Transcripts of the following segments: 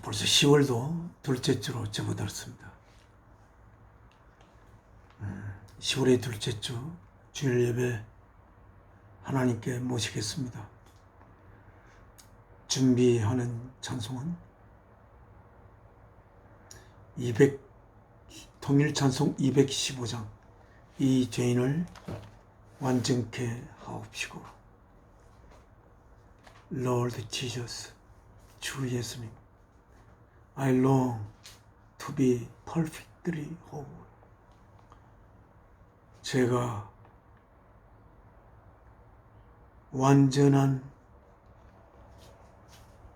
이제 벌써 10월도 둘째 주로 접어들었습니다. 10월의 둘째 주 주일 예배 하나님께 모시겠습니다. 준비하는 찬송은 통일 찬송 215장 이 죄인을 완전케 하옵시고. Lord Jesus, 주 예수님, I long to be perfectly whole. 제가 완전한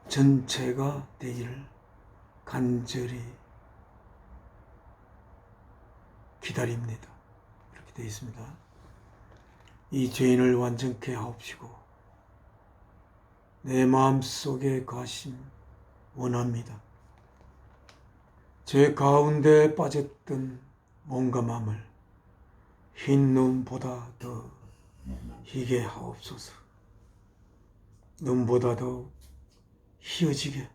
전체가 되기를 간절히 기다립니다. 이렇게 되어 있습니다. 이 죄인을 완전케 하옵시고 내 마음속에 가심 원합니다. 제 가운데 빠졌던 몸과 마음을 흰 눈보다 더 희게 하옵소서. 눈보다 더 희어지게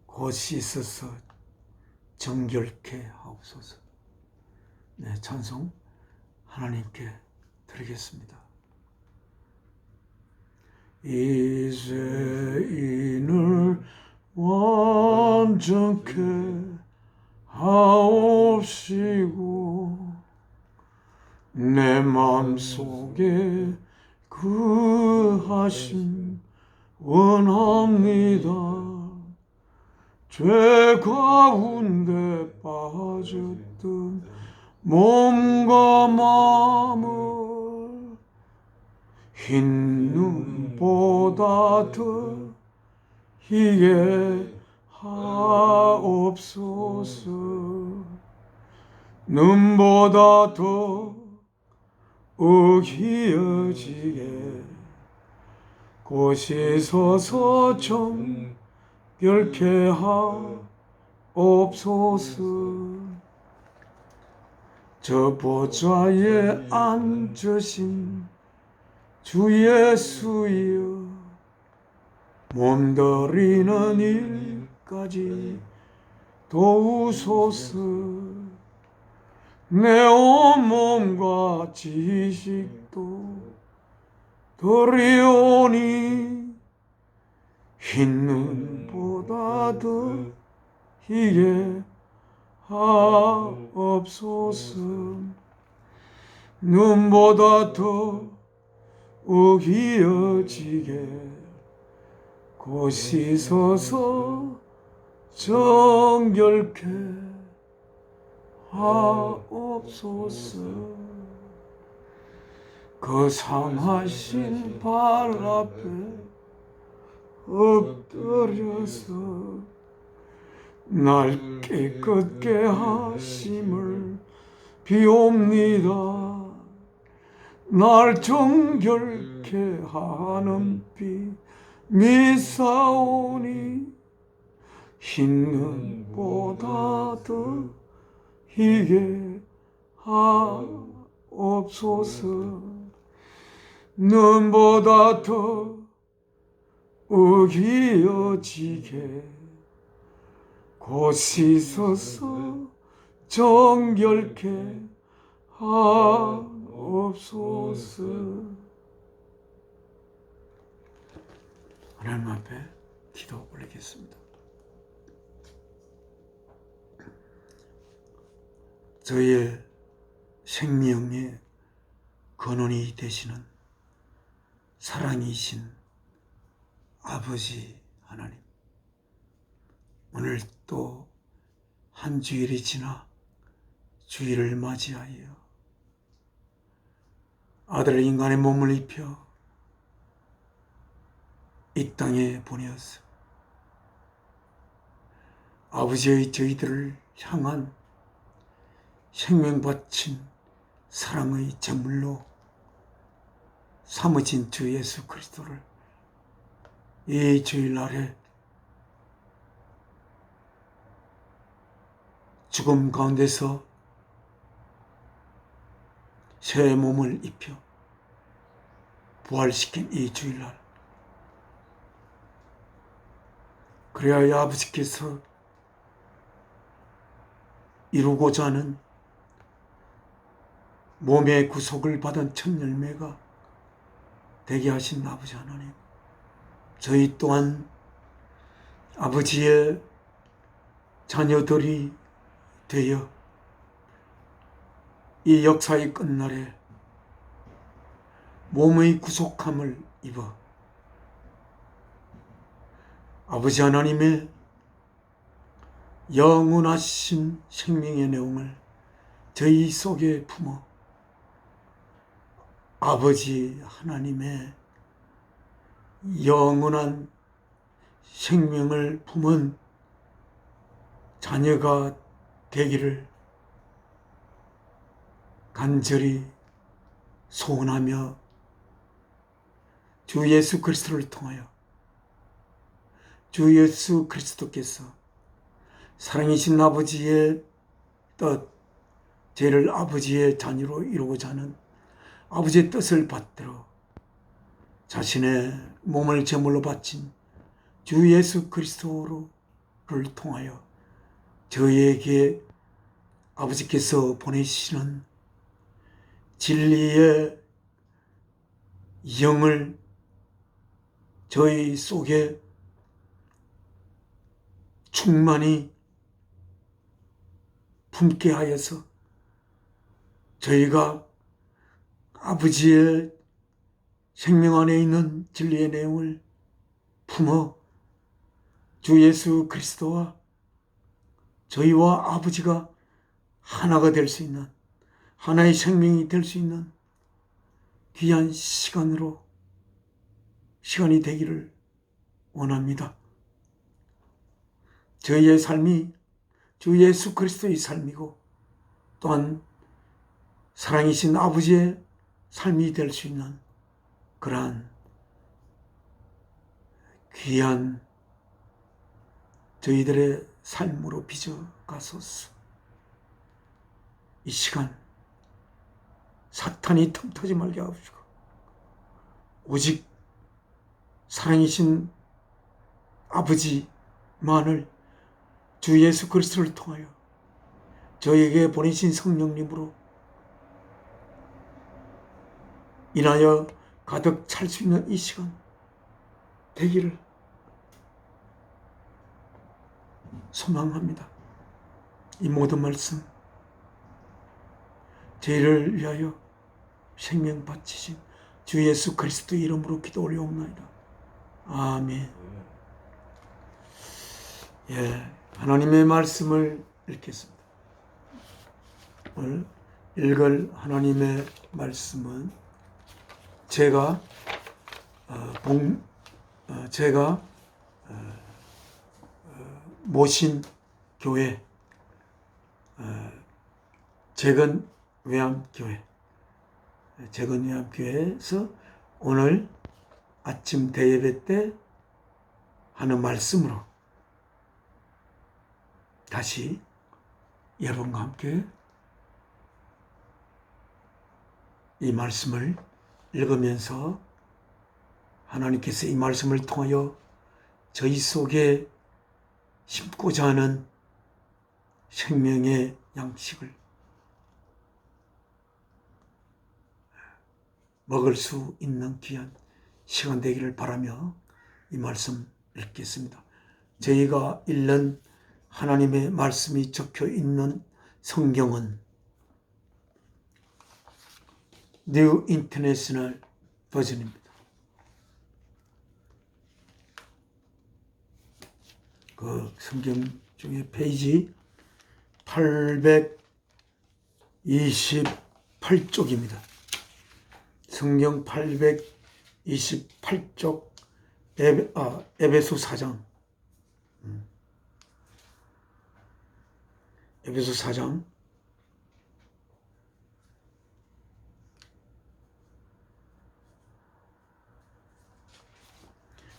곧 씻어서 정결케 하옵소서. 네, 찬송 하나님께 드리겠습니다. 이 죄인을 완전케 하옵시고 내 마음속에 거하심 원합니다. 죄 가운데 빠졌던 몸과 마음을 흰 눈보다 더 희게 하옵소서. 눈보다 더 희어지게 곧 씻어서 정결케 하옵소서. 저 보좌에 앉으신 주 예수여, 몸들이는 일까지 도우소서. 내 온몸과 지식도 드리오니 흰 눈보다 더 희게 하옵소서. 눈보다 더 희어지게 곧 씻어서 정결케 하옵소서. 그 상하신 발 앞에 엎드려서 날 깨끗게 하심을 비옵니다. 날 정결케 하는 비 미사오니 흰 눈보다 더 희게 하옵소서. 눈보다 더 희어지게 곧 씻어서 정결케 하옵소서. 하나님 앞에 기도 올리겠습니다. 저희의 생명의 근원이 되시는 사랑이신 아버지 하나님, 오늘 또 한 주일이 지나 주일을 맞이하여 아들 인간의 몸을 입혀 이 땅에 보내어서 아버지의 저희들을 향한 생명 바친 사랑의 제물로 삼으신 주 예수 그리스도를 이 주일날에 죽음 가운데서 새 몸을 입혀 부활시킨 이 주일날 그래야 아버지께서 이루고자 하는 몸의 구속을 받은 첫 열매가 되게 하신 아버지 하나님, 저희 또한 아버지의 자녀들이 되어 이 역사의 끝날에 몸의 구속함을 입어 아버지 하나님의 영원하신 생명의 내용을 저희 속에 품어 아버지 하나님의 영원한 생명을 품은 자녀가 되기를 간절히 소원하며 주 예수 그리스도를 통하여 주 예수 그리스도께서 사랑이신 아버지의 뜻, 저희를 아버지의 자녀로 이루고자 하는 아버지의 뜻을 받들어 자신의 몸을 제물로 바친 주 예수 그리스도를 통하여 저희에게 아버지께서 보내시는 진리의 영을 저희 속에 충만히 품게 하여서 저희가 아버지의 생명 안에 있는 진리의 내용을 품어 주 예수 그리스도와 저희와 아버지가 하나가 될 수 있는, 하나의 생명이 될 수 있는 귀한 시간이 되기를 원합니다. 저희의 삶이 주 예수 그리스도의 삶이고 또한 사랑이신 아버지의 삶이 될 수 있는 그러한 귀한 저희들의 삶으로 빚어가소서. 이 시간 사탄이 틈타지 말게 하옵시고 오직 사랑이신 아버지만을 주 예수 그리스도를 통하여 저에게 보내신 성령님으로 인하여 가득 찰 수 있는 이 시간 되기를 소망합니다. 이 모든 말씀 저희를 위하여 생명 바치신 주 예수 그리스도의 이름으로 기도 올려옵나이다. 아멘. 하나님의 말씀을 읽겠습니다. 오늘 읽을 하나님의 말씀은 제가 모신 교회 재건 외암교회에서 오늘 아침 대예배 때 하는 말씀으로 다시 여러분과 함께 이 말씀을 읽으면서 하나님께서 이 말씀을 통하여 저희 속에 심고자 하는 생명의 양식을 먹을 수 있는 귀한 시간 되기를 바라며 이 말씀 읽겠습니다. 저희가 읽는 하나님의 말씀이 적혀 있는 성경은 New International 버전입니다. 그 성경 중에 페이지 828쪽입니다. 성경 828쪽 에베소 4장 에베소 4장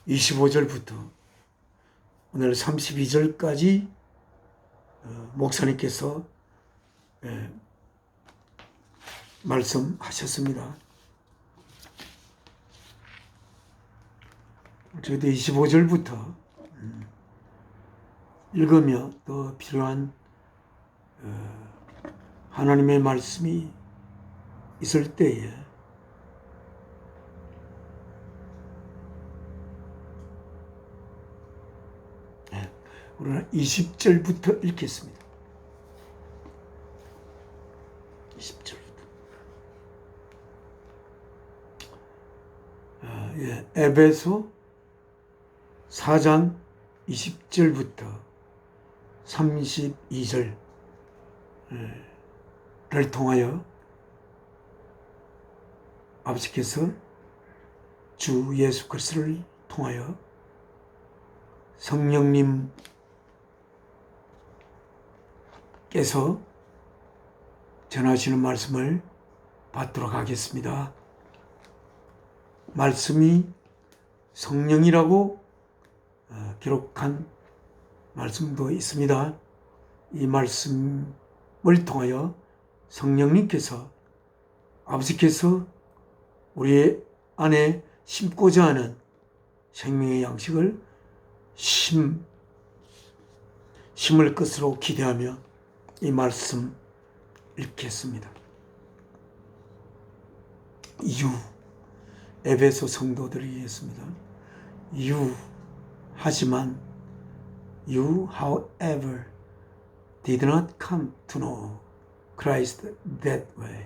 25절부터 오늘 32절까지 목사님께서 말씀하셨습니다. 저희도 25절부터 읽으며 더 필요한 하나님의 말씀이 있을 때에 우리는 20절부터 읽겠습니다. 20절부터. 에베소 4장 20절부터 32절을 통하여 아버지께서 주 예수 그리스도를 통하여 성령님께서 전하시는 말씀을 받도록 하겠습니다. 말씀이 성령이라고 기록한 말씀도 있습니다. 이 말씀을 통하여 성령님께서 아버지께서 우리 안에 심고자 하는 생명의 양식을 심을 것으로 기대하며 이 말씀 읽겠습니다. 에베소 성도들이 있습니다. 하지만 you however did not come to know Christ that way.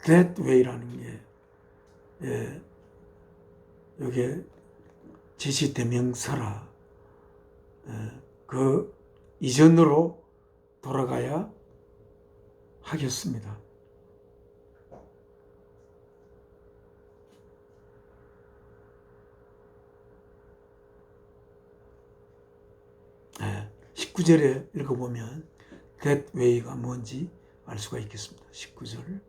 that way라는 게 여기에 지시대명사라 그 이전으로 돌아가야 하겠습니다. 네, 19절에 읽어보면 that way가 뭔지 알 수가 있겠습니다. 19절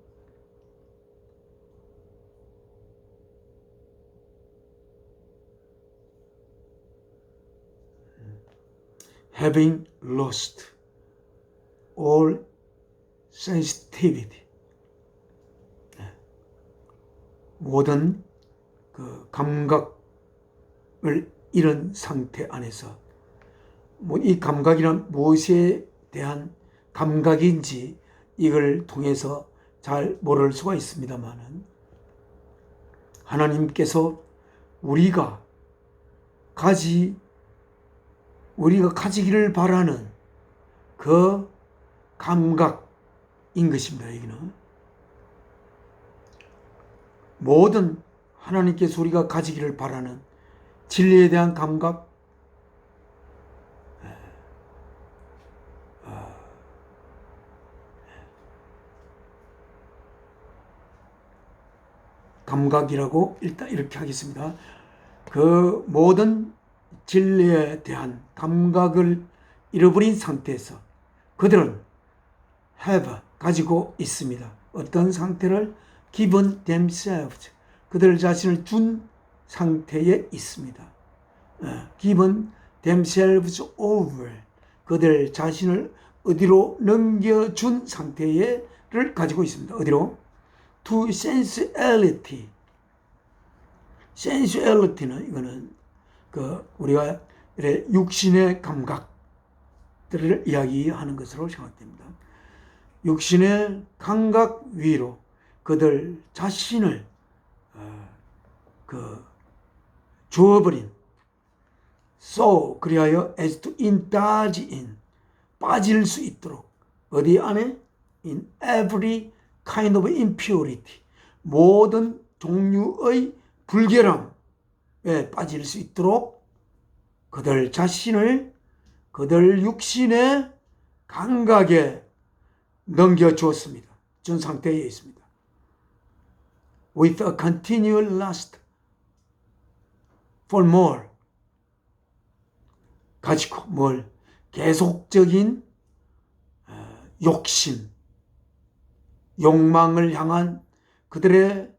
having lost all sensitivity, 모든 그 감각을 잃은 상태 안에서 이 감각이란 무엇에 대한 감각인지 이걸 통해서 잘 모를 수가 있습니다만은 하나님께서 우리가 가지기를 바라는 그 감각인 것입니다. 여기는 모든 하나님께서 우리가 가지기를 바라는 진리에 대한 감각, 감각이라고 일단 이렇게 하겠습니다. 그 모든 진리에 대한 감각을 잃어버린 상태에서 그들은 have, 가지고 있습니다. 어떤 상태를 given themselves, 그들 자신을 준 상태에 있습니다. given themselves over, 그들 자신을 어디로 넘겨준 상태를 가지고 있습니다. 어디로? to sensuality. sensuality는 이거는 우리가 육신의 감각들을 이야기하는 것으로 생각됩니다. 육신의 감각 위로 그들 자신을 주어버린 so 그리하여 as to indulge in, 빠질 수 있도록 어디 안에? in every kind of impurity, 모든 종류의 불결함에 빠질 수 있도록 그들 자신을 그들 육신의 감각에 넘겨주었습니다. 준 상태에 있습니다. With a continual lust for more, 가지고 뭘? 계속적인 욕심, 욕망을 향한 그들의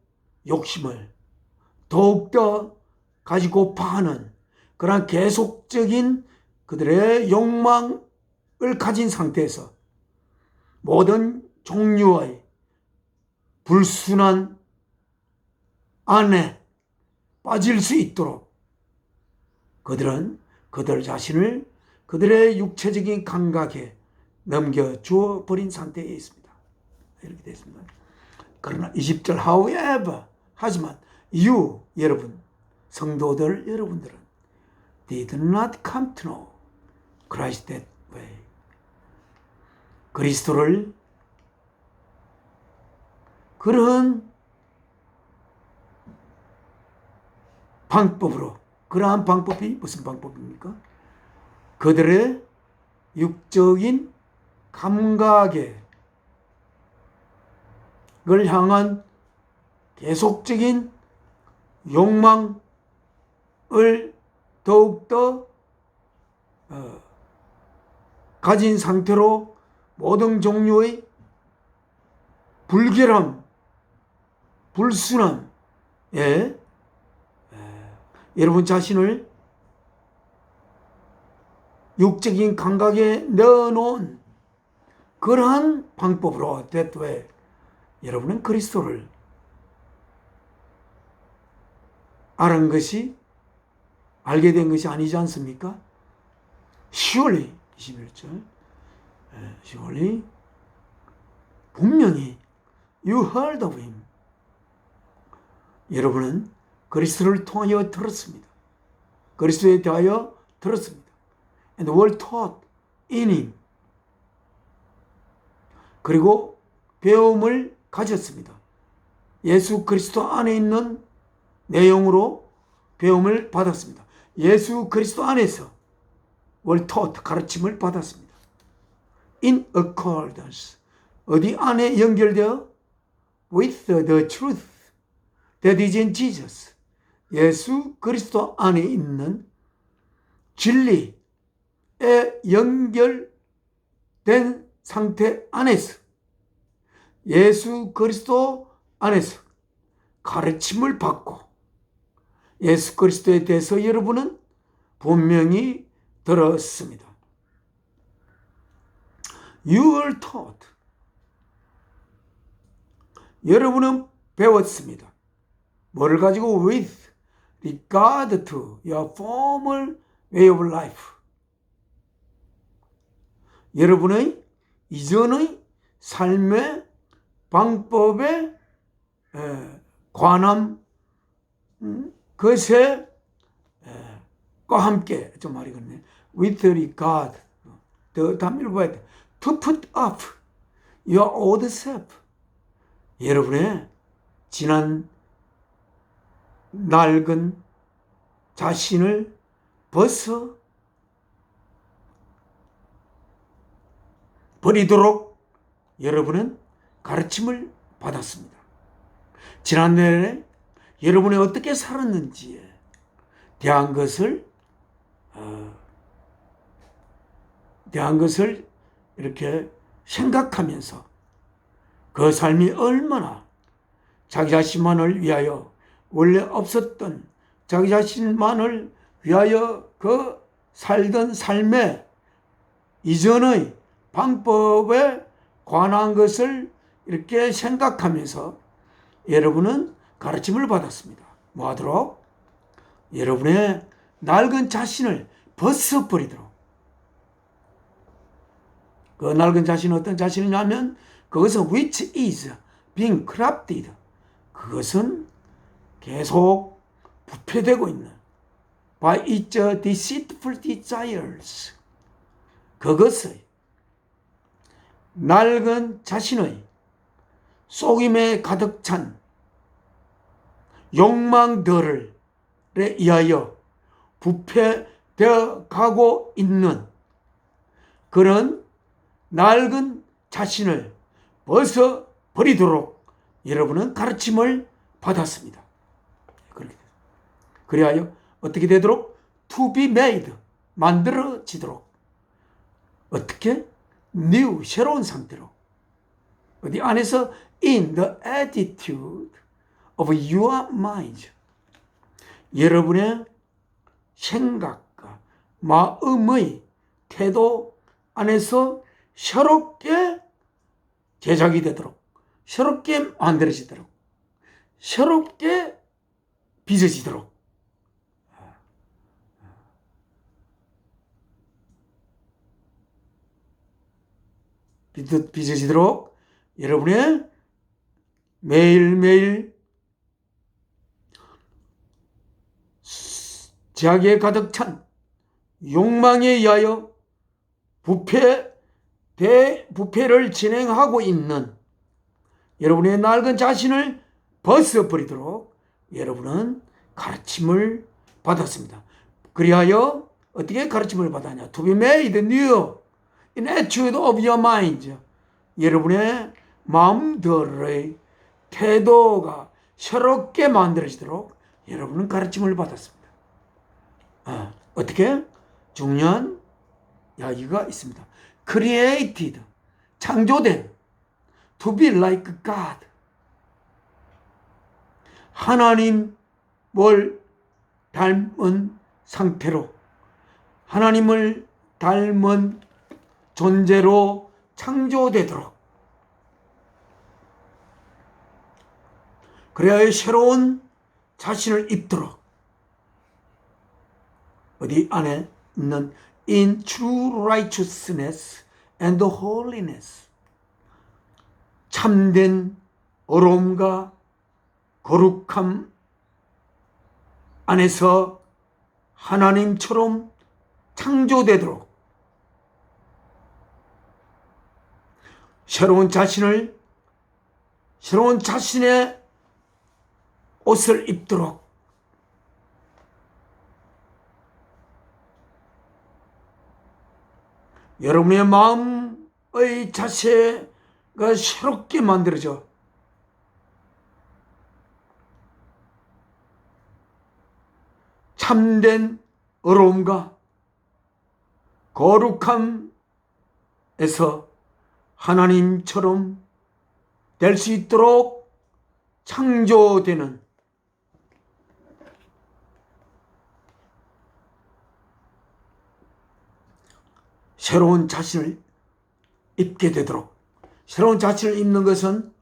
욕심을 더욱더 가지고파 하는 그러한 계속적인 그들의 욕망을 가진 상태에서 모든 종류의 불순한 안에 빠질 수 있도록 그들은 그들 자신을 그들의 육체적인 감각에 넘겨주어 버린 상태에 있습니다. 이렇게 되어 있습니다. 그러나 20절 however 하지만 you 여러분 성도들 여러분들은 did not come to know Christ that way. 그리스도를 그러한 방법으로 그러한 방법이 무슨 방법입니까? 그들의 육적인 감각에 을 향한 계속적인 욕망을 더욱더 가진 상태로 모든 종류의 불결함, 불순함에 여러분 자신을 육적인 감각에 넣어놓은 그러한 방법으로 that way 여러분은 그리스도를 알은 것이 알게 된 것이 아니지 않습니까? surely 21절 surely 분명히 you heard of him 여러분은 그리스도를 통하여 들었습니다. 그리스도에 대하여 들었습니다. and were taught in him 그리고 배움을 가졌습니다. 예수 그리스도 안에 있는 내용으로 배움을 받았습니다. 예수 그리스도 안에서 were taught 가르침을 받았습니다. in accordance 어디 안에 연결되어 with the truth that is in Jesus 예수 그리스도 안에 있는 진리에 연결된 상태 안에서 예수 그리스도 안에서 가르침을 받고 예수 그리스도에 대해서 여러분은 분명히 들었습니다. You were taught. 여러분은 배웠습니다. 뭐를 가지고? With regard to your former way of life. 여러분의 이전의 삶의 방법에 관한 것에 과 함께 좀 말이 그렇네. With regard 더 담을 봐야 돼. To put up your old self. 여러분의 지난 낡은 자신을 벗어 버리도록 여러분은 가르침을 받았습니다. 지난날에 여러분이 어떻게 살았는지에 대한 것을 이렇게 생각하면서 그 삶이 얼마나 자기 자신만을 위하여 원래 없었던 자기 자신만을 위하여 그 살던 삶의 이전의 방법에 관한 것을 이렇게 생각하면서 여러분은 가르침을 받았습니다. 뭐 하도록? 여러분의 낡은 자신을 벗어버리도록. 그 낡은 자신은 어떤 자신이냐면 그것은 which is being corrupted. 그것은 계속 부패되고 있는 by its deceitful desires. 그것의 낡은 자신의 속임에 가득 찬 욕망들에 의하여 부패되어 가고 있는 그런 낡은 자신을 벗어버리도록 여러분은 가르침을 받았습니다. 그리하여 어떻게 되도록? To be made, 만들어지도록. 어떻게? new, 새로운 상태로. 어디 안에서? in the attitude of your mind. 여러분의 생각과 마음의 태도 안에서 새롭게 제작이 되도록, 새롭게 만들어지도록, 새롭게 빚어지도록 빚으시도록 여러분의 매일매일 죄악에 가득 찬 욕망에 의하여 부패를 진행하고 있는 여러분의 낡은 자신을 벗어버리도록 여러분은 가르침을 받았습니다. 그리하여 어떻게 가르침을 받았냐? To be made new in attitude of your mind. 여러분의 마음들의 태도가 새롭게 만들어지도록 여러분은 가르침을 받았습니다. 어떻게? 중요한 이야기가 있습니다. Created, 창조된, to be like God. 하나님을 닮은 상태로, 하나님을 닮은 존재로 창조되도록, 그래야 새로운 자신을 입도록, 어디 안에 있는 in true righteousness and holiness, 참된 어려움과 거룩함 안에서 하나님처럼 창조되도록 새로운 자신의 옷을 입도록 여러분의 마음의 자세가 새롭게 만들어져 참된 어려움과 거룩함에서 하나님처럼 될 수 있도록 창조되는 새로운 자신을 입게 되도록. 새로운 자신을 입는 것은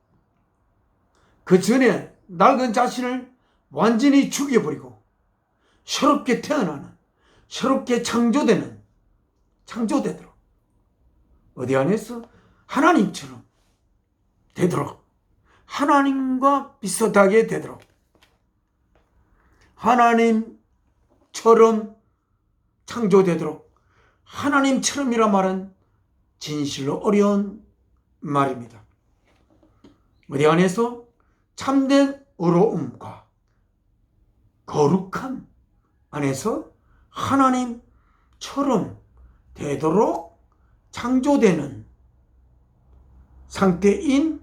그 전에 낡은 자신을 완전히 죽여버리고 새롭게 태어나는, 새롭게 창조되도록 어디 안에서 하나님처럼 되도록, 하나님과 비슷하게 되도록, 하나님처럼 창조되도록. 하나님처럼이라 말은 진실로 어려운 말입니다. 어디 안에서 참된 의로움과 거룩함 안에서 하나님처럼 되도록 창조되는 상태인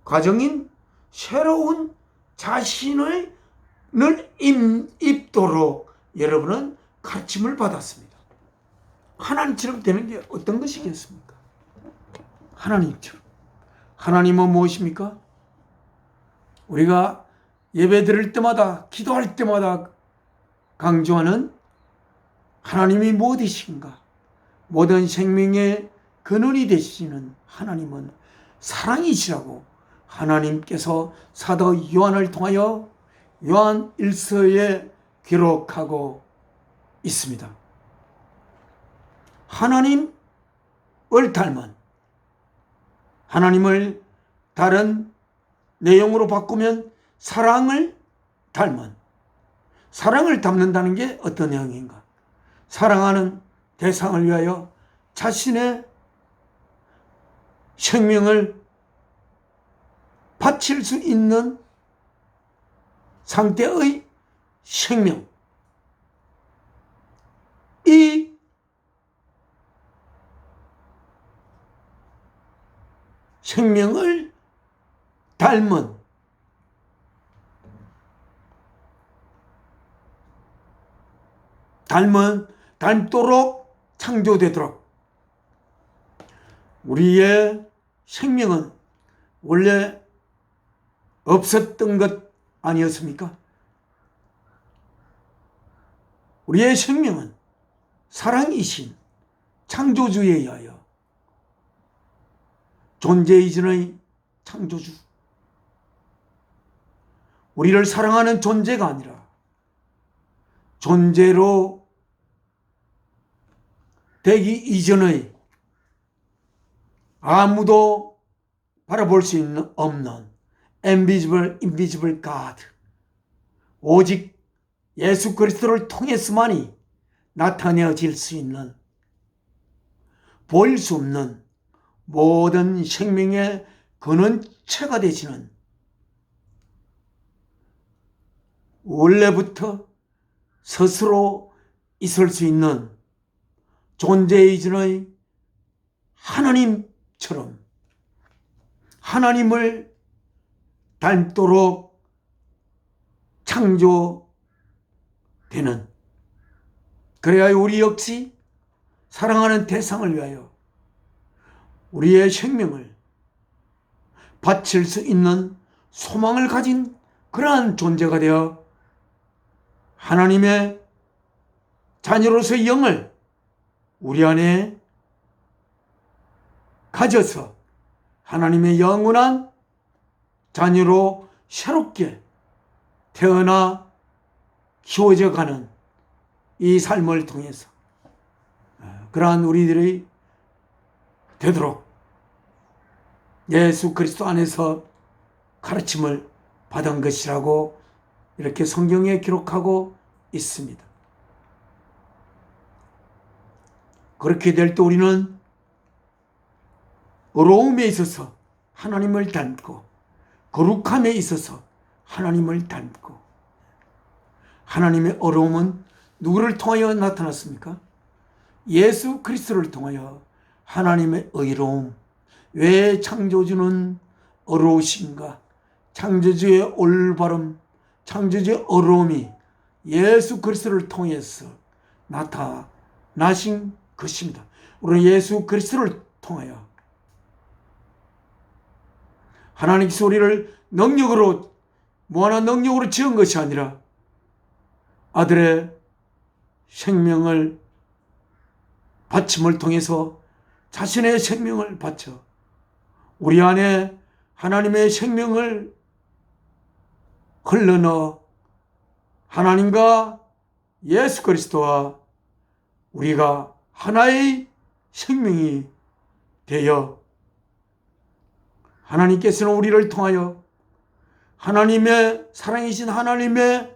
과정인 새로운 자신을 입도록 여러분은 가르침을 받았습니다. 하나님처럼 되는 게 어떤 것이겠습니까? 하나님처럼. 하나님은 무엇입니까? 우리가 예배 드릴 때마다, 기도할 때마다 강조하는 하나님이 무엇이신가? 모든 생명의 근원이 되시는 하나님은 사랑이시라고 하나님께서 사도 요한을 통하여 요한 1서에 기록하고 있습니다. 하나님을 닮은, 하나님을 다른 내용으로 바꾸면 사랑을 닮은, 사랑을 담는다는 게 어떤 내용인가? 사랑하는 대상을 위하여 자신의 생명을 바칠 수 있는 상태의 생명. 이 생명을 닮도록 창조되도록. 우리의 생명은 원래 없었던 것 아니었습니까? 우리의 생명은 사랑이신 창조주에 의하여 존재 이전의 창조주, 우리를 사랑하는 존재가 아니라 존재로 되기 이전의 아무도 바라볼 수 없는 invisible God, 오직 예수 그리스도를 통해서만이 나타내어질 수 있는, 보일 수 없는 모든 생명의 근원체가 되시는, 원래부터 스스로 있을 수 있는 존재 이전의 하나님처럼 하나님을 닮도록 창조되는, 그래야 우리 역시 사랑하는 대상을 위하여 우리의 생명을 바칠 수 있는 소망을 가진 그러한 존재가 되어 하나님의 자녀로서의 영을 우리 안에 가져서 하나님의 영원한 자녀로 새롭게 태어나 키워져 가는 이 삶을 통해서 그러한 우리들이 되도록 예수 그리스도 안에서 가르침을 받은 것이라고 이렇게 성경에 기록하고 있습니다. 그렇게 될 때 우리는 어려움에 있어서 하나님을 닮고, 거룩함에 있어서 하나님을 닮고, 하나님의 어려움은 누구를 통하여 나타났습니까? 예수 그리스도를 통하여 하나님의 의로움, 왜 창조주는 어려우신가? 창조주의 올바름, 창조주의 어려움이 예수 그리스도를 통해서 나타나신 것입니다. 우리는 예수 그리스도를 통하여 하나님께서 우리를 능력으로, 무한한 능력으로 지은 것이 아니라 아들의 생명을 바침을 통해서 자신의 생명을 바쳐 우리 안에 하나님의 생명을 흘러넣어 하나님과 예수 그리스도와 우리가 하나의 생명이 되어 하나님께서는 우리를 통하여 하나님의 사랑이신 하나님의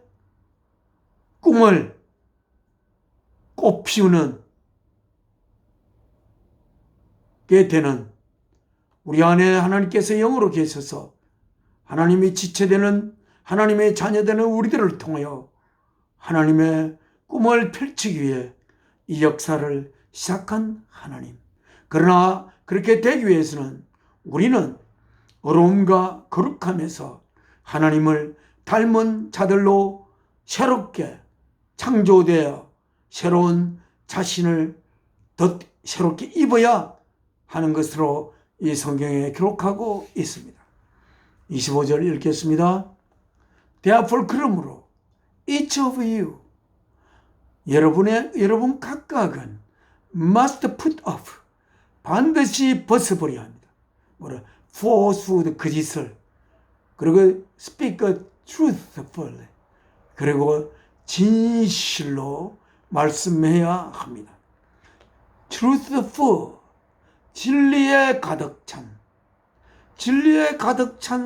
꿈을 꽃피우는 게 되는, 우리 안에 하나님께서 영으로 계셔서 하나님이 지체되는, 하나님의 자녀되는 우리들을 통하여 하나님의 꿈을 펼치기 위해 이 역사를 시작한 하나님. 그러나 그렇게 되기 위해서는 우리는 어려움과 거룩함에서 하나님을 닮은 자들로 새롭게 창조되어 새로운 자신을 더 새롭게 입어야 하는 것으로 이 성경에 기록하고 있습니다. 25절 읽겠습니다. Therefore, 그러므로 each of you, 여러분 각각은 must put off, 반드시 벗어버려야 합니다. falsehood, 거짓을, 그리고 speak truthfully, 그리고 진실로 말씀해야 합니다. truthful, 진리에 가득 찬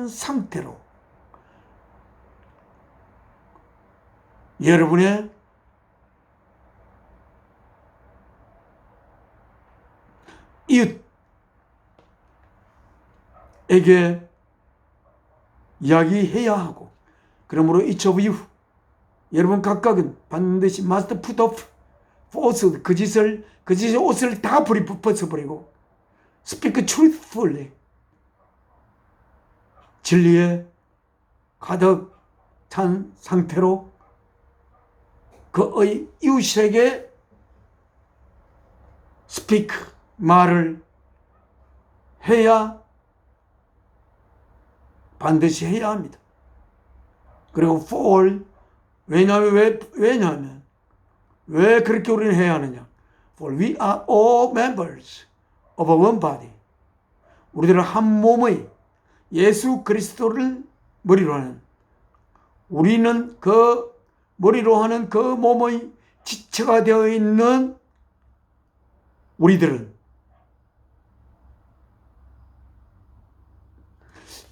상태로 여러분의 이웃에게 이야기해야 하고, 그러므로 each of you, 여러분 각각은 반드시 must put off falsehood, 거짓의 옷을 다 벗어버리고 speak truthfully, 진리에 가득 찬 상태로 그의 이웃에게 speak, 말을 해야, 반드시 해야 합니다. 그리고 for, 왜냐하면 왜 그렇게 우리는 해야 하느냐? For we are all members of one body. 우리들은 한 몸의 예수 그리스도를 머리로 하는, 우리는 그 머리로 하는 그 몸의 지체가 되어 있는 우리들은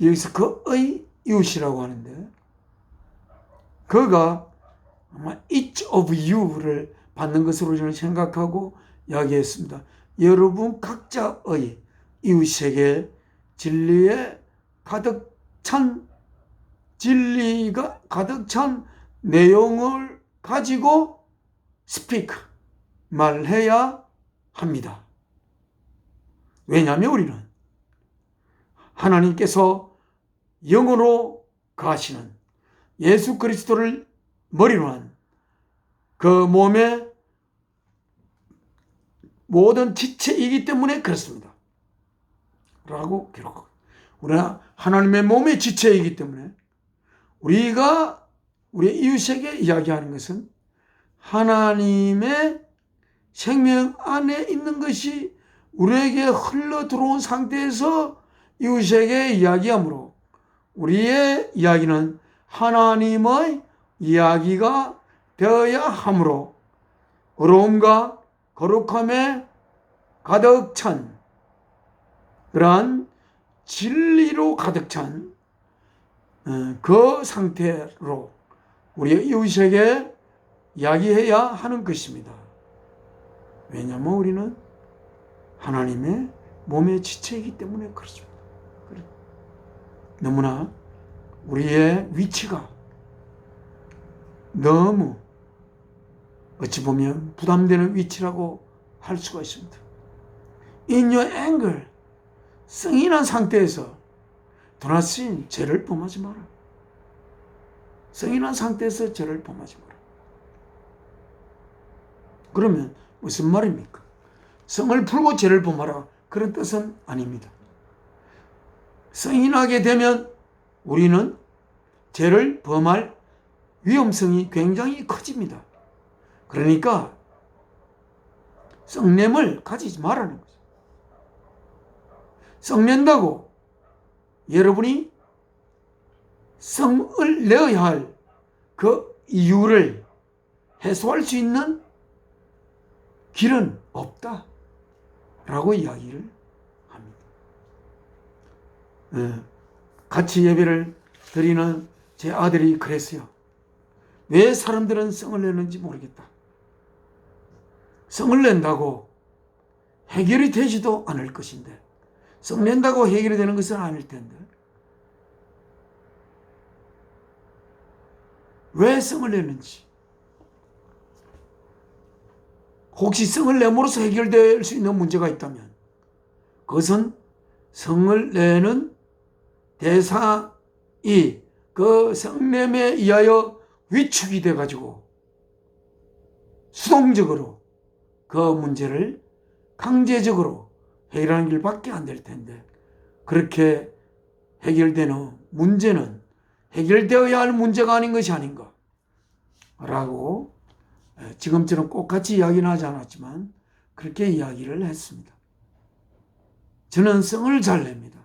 여기서 그의 이웃이라고 하는데, 그가 아마 each of you를 받는 것으로 저는 생각하고 이야기했습니다. 여러분 각자의 이웃에게 진리가 가득 찬 내용을 가지고 말해야 합니다. 왜냐하면 우리는 하나님께서 영으로 가시는 예수 그리스도를 머리로 한 그 몸의 모든 지체이기 때문에 그렇습니다. 라고 기록하고, 우리가 하나님의 몸의 지체이기 때문에 우리가 우리 이웃에게 이야기하는 것은 하나님의 생명 안에 있는 것이 우리에게 흘러 들어온 상태에서 이웃에게 이야기하므로, 우리의 이야기는 하나님의 이야기가 되어야 하므로 의로움과 거룩함에 가득 찬, 그러한 진리로 가득 찬 그 상태로 우리 이웃에게 이야기해야 하는 것입니다. 왜냐하면 우리는 하나님의 몸의 지체이기 때문에 그렇습니다. 너무나 우리의 위치가 너무 어찌 보면 부담되는 위치라고 할 수가 있습니다. In your anger, 성이 난 상태에서 do not sin, 죄를 범하지 마라. 성이 난 상태에서 죄를 범하지 마라. 그러면 무슨 말입니까? 성을 풀고 죄를 범하라, 그런 뜻은 아닙니다. 성이 나게 되면 우리는 죄를 범할 위험성이 굉장히 커집니다. 그러니까 성냄을 가지지 말라는 거죠. 성낸다고 여러분이 성을 내어야 할 그 이유를 해소할 수 있는 길은 없다 라고 이야기를 합니다. 같이 예배를 드리는 제 아들이 그랬어요. 왜 사람들은 성을 내는지 모르겠다. 성을 낸다고 해결이 되지도 않을 것인데, 성 낸다고 해결이 되는 것은 아닐 텐데 왜 성을 내는지, 혹시 성을 내므로써 해결될 수 있는 문제가 있다면 그것은 성을 내는 대상이 그 성냄에 의하여 위축이 돼가지고 수동적으로 그 문제를 강제적으로 해결하는 길밖에 안 될 텐데, 그렇게 해결되는 문제는 해결되어야 할 문제가 아닌 것이 아닌가 라고 지금처럼 똑같이 이야기는 하지 않았지만 그렇게 이야기를 했습니다. 저는 성을 잘 냅니다.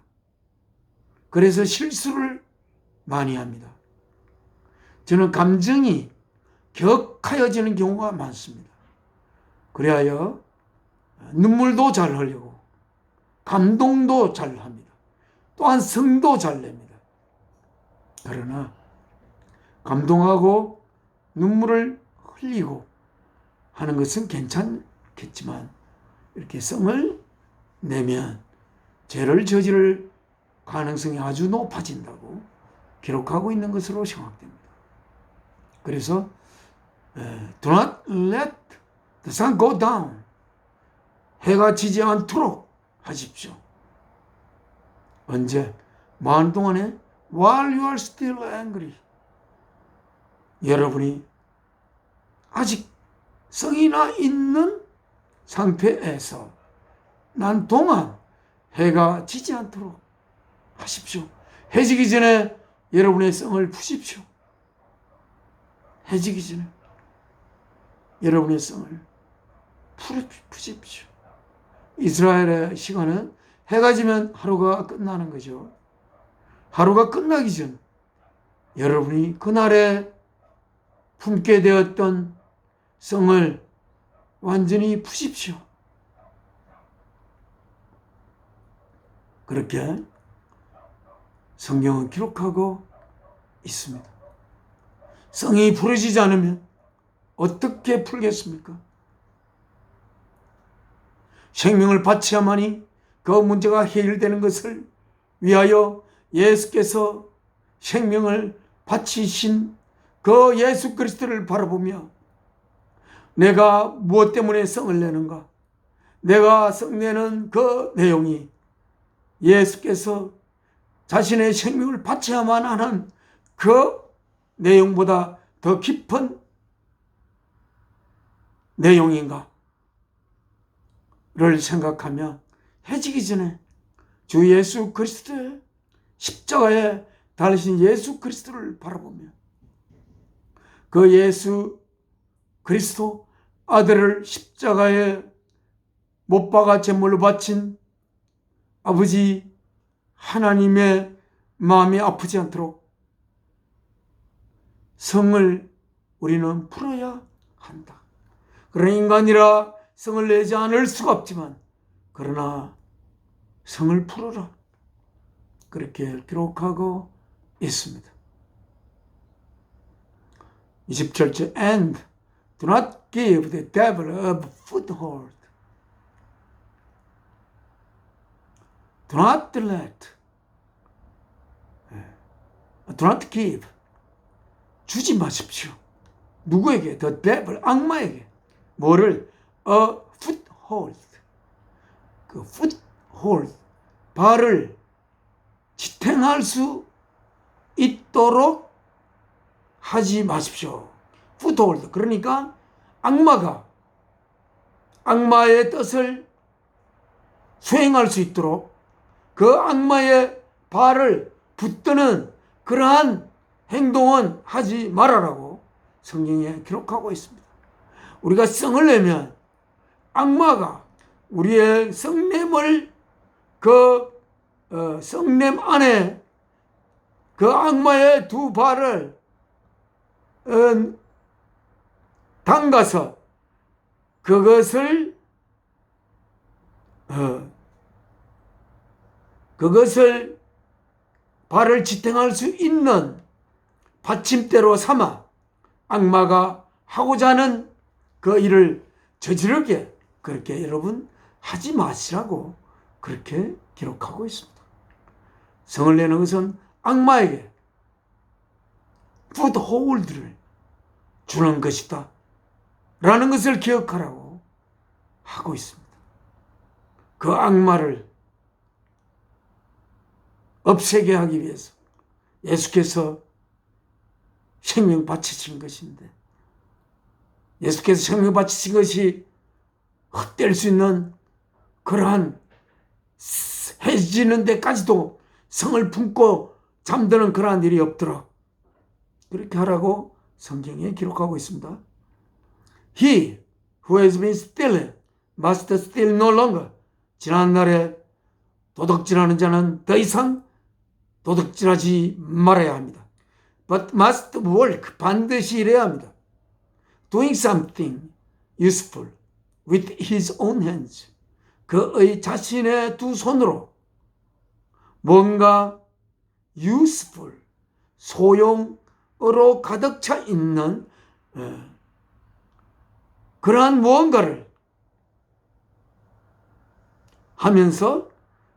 그래서 실수를 많이 합니다. 저는 감정이 격하여지는 경우가 많습니다. 그리하여 눈물도 잘 흘리고 감동도 잘 합니다. 또한 성도 잘 냅니다. 그러나 감동하고 눈물을 흘리고 하는 것은 괜찮겠지만 이렇게 성을 내면 죄를 저지를 가능성이 아주 높아진다고 기록하고 있는 것으로 생각됩니다. 그래서 do not let the sun go down, 해가 지지 않도록 하십시오. 언제? 마음 동안에 while you are still angry, 여러분이 아직 성이 나 있는 상태에서 난 동안 해가 지지 않도록 하십시오. 해지기 전에 여러분의 성을 푸십시오. 해지기 전에 여러분의 성을 푸십시오. 이스라엘의 시간은 해가 지면 하루가 끝나는 거죠. 하루가 끝나기 전 여러분이 그날에 품게 되었던 성을 완전히 푸십시오. 그렇게 성경은 기록하고 있습니다. 성이 부러지지 않으면 어떻게 풀겠습니까? 생명을 바쳐야만이 그 문제가 해결되는 것을 위하여 예수께서 생명을 바치신 그 예수 그리스도를 바라보며 내가 무엇 때문에 성을 내는가? 내가 성내는 그 내용이 예수께서 자신의 생명을 바쳐야만 하는 그 내용보다 더 깊은 내용인가? 를 생각하며 해지기 전에 주 예수 그리스도의 십자가에 달리신 예수 그리스도를 바라보며 그 예수 그리스도 아들을 십자가에 못 박아 제물로 바친 아버지 하나님의 마음이 아프지 않도록 성을 우리는 풀어야 한다. 그러나 인간이라 성을 내지 않을 수가 없지만 그러나 성을 풀어라. 그렇게 기록하고 있습니다. 27절 And do not give the devil a foothold. Do not let. Do not give. 주지 마십시오. 누구에게? The devil, 악마에게. 뭐를? A foothold. 그 foothold, 발을 지탱할 수 있도록 하지 마십시오. foothold. 그러니까 악마가 악마의 뜻을 수행할 수 있도록 그 악마의 발을 붙드는 그러한 행동은 하지 말아라고 성경에 기록하고 있습니다. 우리가 성을 내면 악마가 우리의 성냄을 성냄 안에 그 악마의 두 발을 담가서 그것을 발을 지탱할 수 있는 받침대로 삼아 악마가 하고자 하는 그 일을 저지르게 그렇게 여러분 하지 마시라고 그렇게 기록하고 있습니다. 성을 내는 것은 악마에게 풋홀드를 주는 것이다 라는 것을 기억하라고 하고 있습니다. 그 악마를 없애게 하기 위해서 예수께서 생명 바치신 것인데 예수께서 생명 바치신 것이 헛될 수 있는 그러한 해지는 데까지도 성을 품고 잠드는 그러한 일이 없도록 그렇게 하라고 성경에 기록하고 있습니다. He who has been stealing must steal no longer. 지난날에 도둑질하는 자는 더 이상 도둑질하지 말아야 합니다. But must work. 반드시 일해야 합니다. Doing something useful with his own hands. 그의 자신의 두 손으로 뭔가 useful, 소용으로 가득 차 있는 그러한 무언가를 하면서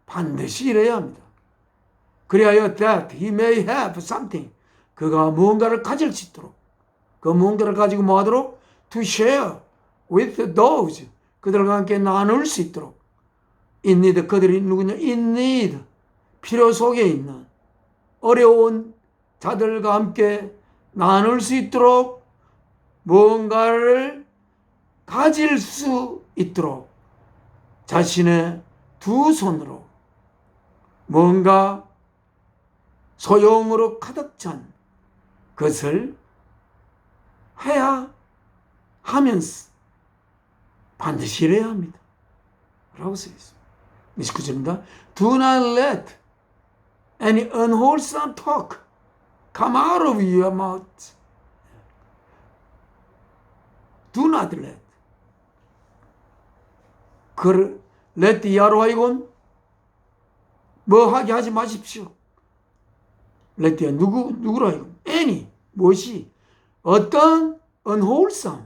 반드시 일해야 합니다. 그리하여 that he may have something. 그가 무언가를 가질 수 있도록 그 무언가를 가지고 뭐하도록? To share with those. 그들과 함께 나눌 수 있도록 in need. 그들이 누구냐? in need. 필요 속에 있는 어려운 자들과 함께 나눌 수 있도록 무언가를 가질 수 있도록 자신의 두 손으로 뭔가 소용으로 가득 찬 것을 해야 하면서 반드시 일해야 합니다. 라고 쓰여 있습니다. 29절입니다. Do not let any unwholesome talk come out of your mouth. Do not let. let 이하로 하여금 뭐 하게 하지 마십시오. let there 누구라 이거? any 무엇이 어떤 unwholesome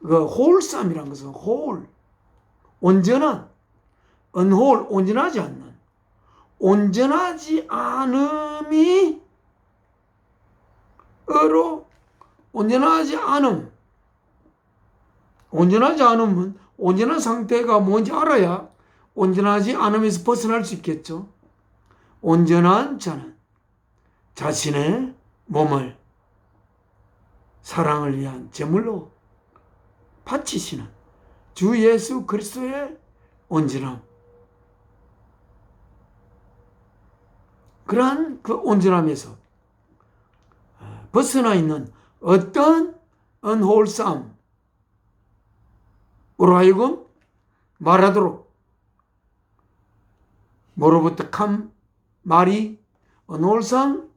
그 wholesome이란 것은 whole 온전한 unwhole 온전하지 않는 온전하지 않음이 어로 온전하지 않음 온전하지 않으면 온전한 상태가 뭔지 알아야 온전하지 않음에서 벗어날 수 있겠죠. 온전한 자는 자신의 몸을 사랑을 위한 제물로 바치시는 주 예수 그리스도의 온전함. 그러한 그 온전함에서 벗어나 있는 어떤 unwholesome 으로 하여금 말하도록 뭐로부터 말이 unwholesome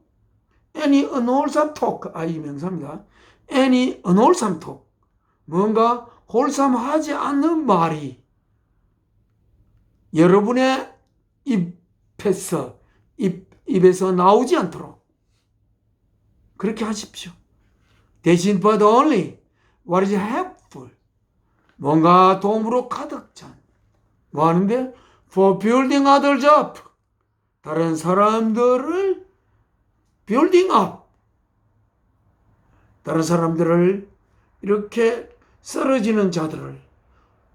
any unwholesome talk 이 명사입니다. any unwholesome talk 뭔가 wholesome하지 않는 말이 여러분의 입에서 나오지 않도록 그렇게 하십시오. 대신 but only what is helpful 뭔가 도움으로 가득 찬 뭐 하는데 for building others up 다른 사람들을 building up 다른 사람들을 이렇게 쓰러지는 자들을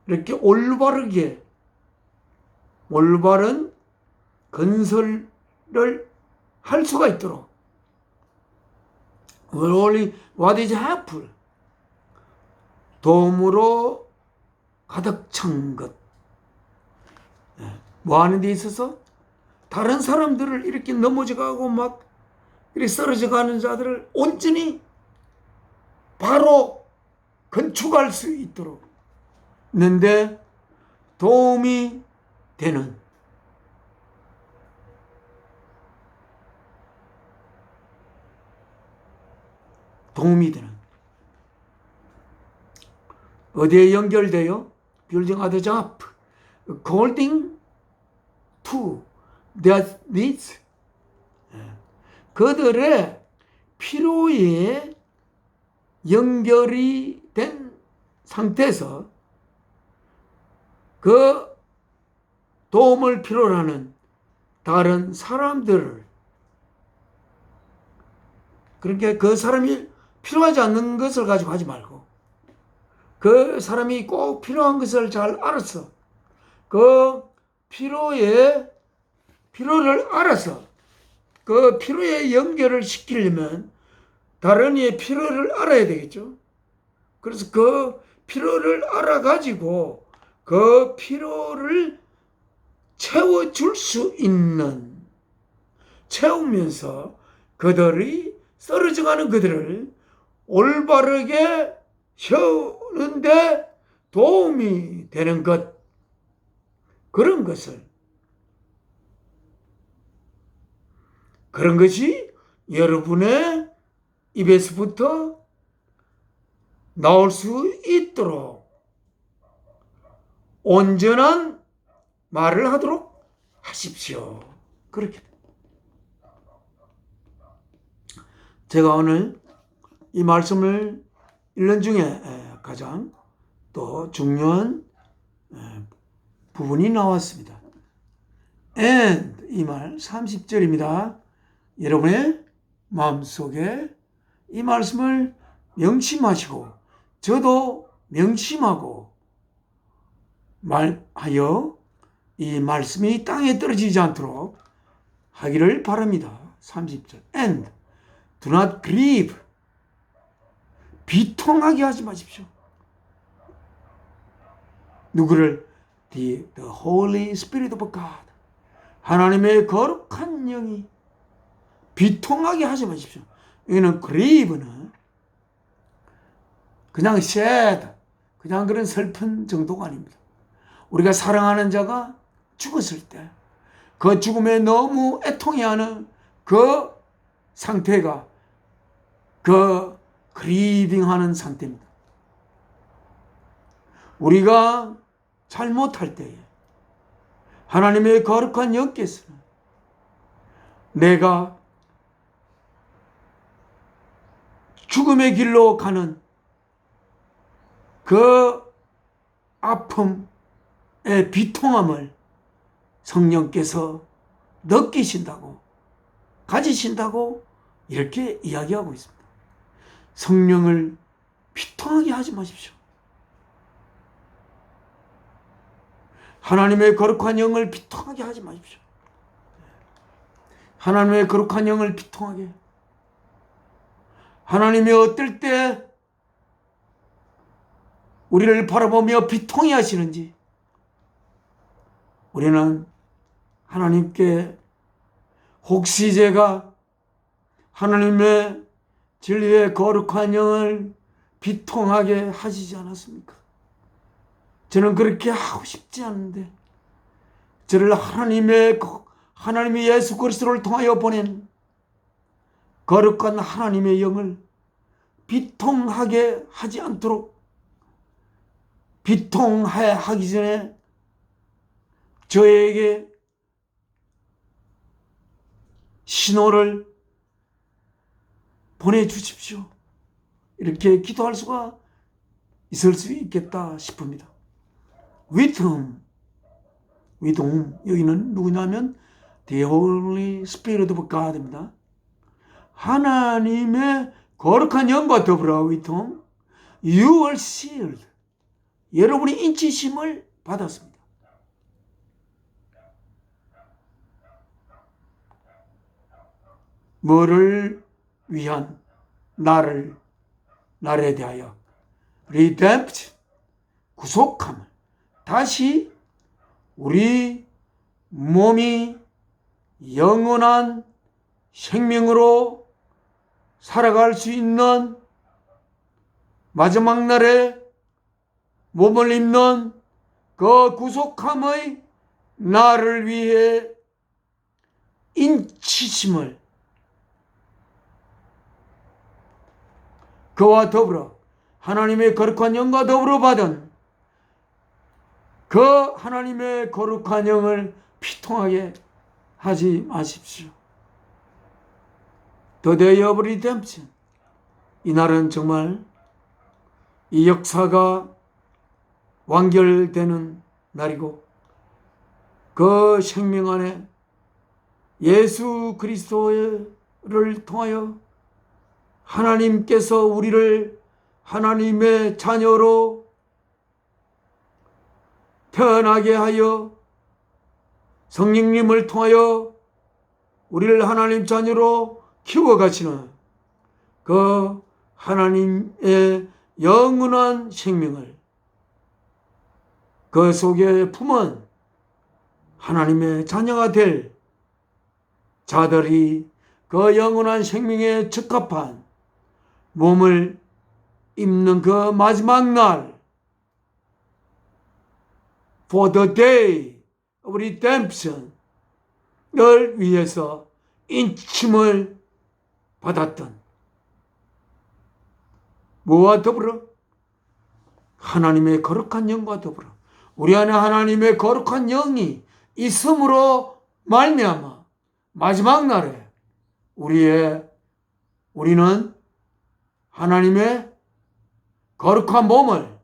이렇게 올바른 건설을 할 수가 있도록 only what is helpful 도움으로 가득 찬 것. 뭐 하는 데 있어서 다른 사람들을 이렇게 넘어져가고 막 이렇게 쓰러져가는 자들을 온전히 바로 건축할 수 있도록 있는데 도움이 되는 어디에 연결돼요? building others up, according to their needs. 그들의 필요에 연결이 된 상태에서 그 도움을 필요로 하는 다른 사람들을 그러니까 그 사람이 필요하지 않는 것을 가지고 하지 말고 그 사람이 꼭 필요한 것을 잘 알아서 그 필요를 알아서 그 필요에 연결을 시키려면 다른 이의 필요를 알아야 되겠죠. 그래서 그 필요를 알아가지고 그 필요를 채워줄 수 있는 채우면서 그들이 쓰러져가는 그들을 올바르게 세우는데 도움이 되는 것 그런 것이 여러분의 입에서부터 나올 수 있도록 온전한 말을 하도록 하십시오. 그렇게 제가 오늘 이 말씀을 읽는 중에 가장 또 중요한 부분이 나왔습니다. And 이 말 30절입니다. 여러분의 마음속에 이 말씀을 명심하시고 저도 명심하고 말하여 이 말씀이 땅에 떨어지지 않도록 하기를 바랍니다. 30절 And do not grieve 비통하게 하지 마십시오. 누구를? The Holy Spirit of God 하나님의 거룩한 영이 비통하게 하지 마십시오. 여기는 grieve는 그냥 sad 그냥 그런 슬픈 정도가 아닙니다. 우리가 사랑하는 자가 죽었을 때 그 죽음에 너무 애통해하는 그 상태가 그 그리빙하는 상태입니다. 우리가 잘못할 때에 하나님의 거룩한 영께서는 내가 죽음의 길로 가는 그 아픔의 비통함을 성령께서 느끼신다고, 가지신다고 이렇게 이야기하고 있습니다. 성령을 비통하게 하지 마십시오. 하나님의 거룩한 영을 비통하게 하지 마십시오. 하나님의 거룩한 영을 비통하게. 하나님이 어떨 때 우리를 바라보며 비통해 하시는지 우리는 하나님께 혹시 제가 하나님의 진리의 거룩한 영을 비통하게 하시지 않았습니까? 저는 그렇게 하고 싶지 않은데 저를 하나님이 예수 그리스도를 통하여 보낸 거룩한 하나님의 영을 비통하게 하지 않도록 비통하기 전에 저에게 신호를 보내주십시오. 이렇게 기도할 수가 있을 수 있겠다 싶습니다. With whom? 여기는 누구냐면 The Holy Spirit of God입니다. 하나님의 거룩한 영과 더불어 with whom you are sealed. 여러분이 인치심을 받았습니다. 뭐를 위한? 나를 대하여 redemption, 구속함을. 다시 우리 몸이 영원한 생명으로 살아갈 수 있는 마지막 날에 몸을 입는 그 구속함의 나를 위해 인치심을 그와 더불어 하나님의 거룩한 영과 더불어 받은 그 하나님의 거룩한 영을 비통하게 하지 마십시오. The day of redemption. 이날은 정말 이 역사가 완결되는 날이고 그 생명 안에 예수 그리스도를 통하여 하나님께서 우리를 하나님의 자녀로 태어나게 하여 성령님을 통하여 우리를 하나님 자녀로 키워가시는 그 하나님의 영원한 생명을 그 속에 품은 하나님의 자녀가 될 자들이 그 영원한 생명에 적합한 몸을 입는 그 마지막 날 For the day of redemption 을 위해서 인침을 받았던 뭐와 더불어? 하나님의 거룩한 영과 더불어 우리 안에 하나님의 거룩한 영이 있음으로 말미암아 마지막 날에 우리는 하나님의 거룩한 몸을